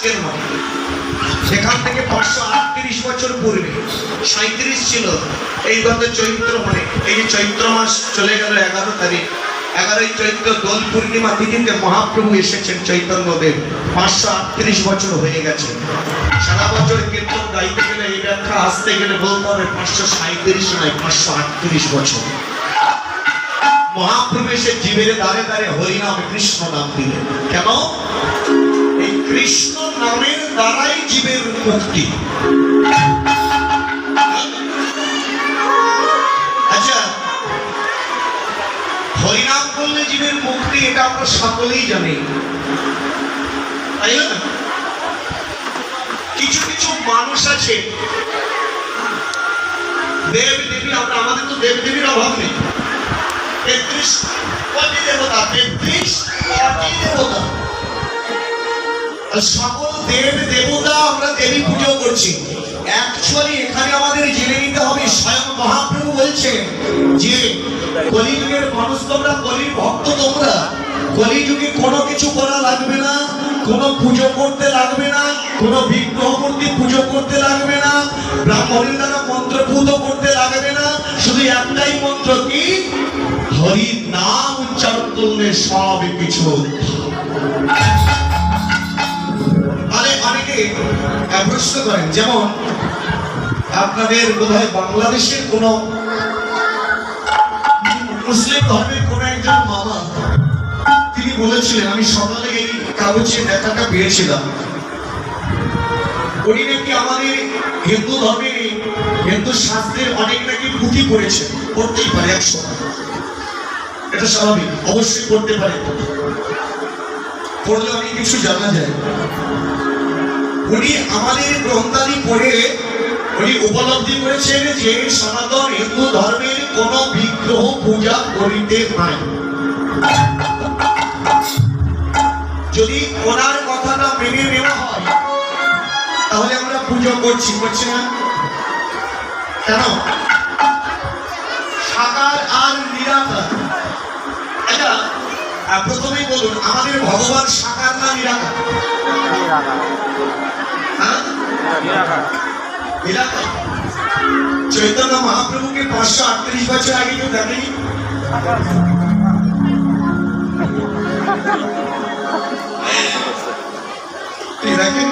আজকের নয়, সেখান থেকে 538 বছর পূর্বে 37 ছিল এই গত চৈত্র, মানে এই যে চৈত্র মাস চলে গেল 11 তারিখ, 11ই চৈত্র দোল পূর্ণিমা তিথিতে মহাপ্রভু এসেছেন চৈতন্যদেব। 538 বছর হয়ে গেছে। সারা বছর কীর্তন গাইতে গেলে এই ব্যাখ্যা আসতে গেলে বলতে হবে 537 নয়, 538 বছর। মহাপ্রভু এসে জীবের দ্বারে দ্বারে হরিনাম কৃষ্ণ নাম দিলেন। কেন? এই কৃষ্ণ নামের দ্বারাই জীবের মুক্তি। আচ্ছা, হরিনাম করলে জীবের মুক্তি, এটা আমরা সকলেই জানি, তাই না? কিছু কিছু মানুষ আছে দেব দেবী, আমাদের তো দেব দেবীর অভাব নেই। 33 কোটি দেবতা, 33 কোটি দেবতা, সকল দেব দেবতা আমরা দেবী পুজো করছি। অ্যাকচুয়ালি এখানে আমাদের জেনে নিতে হবে, স্বয়ং মহাপ্রভু বলছেন যে কলিযুগের মানুষ তোমরা, কলির ভক্ত তোমরা, কলিযুগে কোনো কিছু করা লাগবে না, কোনো পুজো করতে লাগবে না, কোনো বিগ্রহ মূর্তি পুজো করতে লাগবে না, ব্রাহ্মণের দ্বারা মন্ত্র পুজো করতে লাগবে না, শুধু একটাই মন্ত্র, কি? হরি নাম উচ্চারণ করলে সব কিছু। অনেকে প্রশ্ন করেন, যেমন আপনাদের বোধহয় বাংলাদেশের কোন মুসলিম ধর্মের কোন একজন মামা তিনি বলেছিলেন, আমি সকালে এই কাগজে লেখাটা পেয়েছিলাম, উনি নাকি আমাদের হিন্দু ধর্মে, হিন্দু শাস্ত্রের অনেক নাকি পুঁথি পড়েছে, পড়তেই পারে 100, এটা স্বাভাবিক, অবশ্যই পড়তে পারে, পড়লে অনেক কিছু জানা যায়। উনি আমাদের গ্রন্থাদি পড়ে উনি উপলব্ধি করেছেন যে সনাতন হিন্দু ধর্মের কোন বিগ্রহ পূজা করিতে নাই। যদি ওনার কথাটা মেনে নেওয়া হয় তাহলে আমরা পুজো করছি না? কেন? সাকার আর নিরাকার। আচ্ছা, প্রথমেই বলুন, আমাদের ভগবান সাকার না নিরাকার? চৈতন্য মহাপ্রভুকে 538 বছর আগে কেউ দেখেনি? দেখেন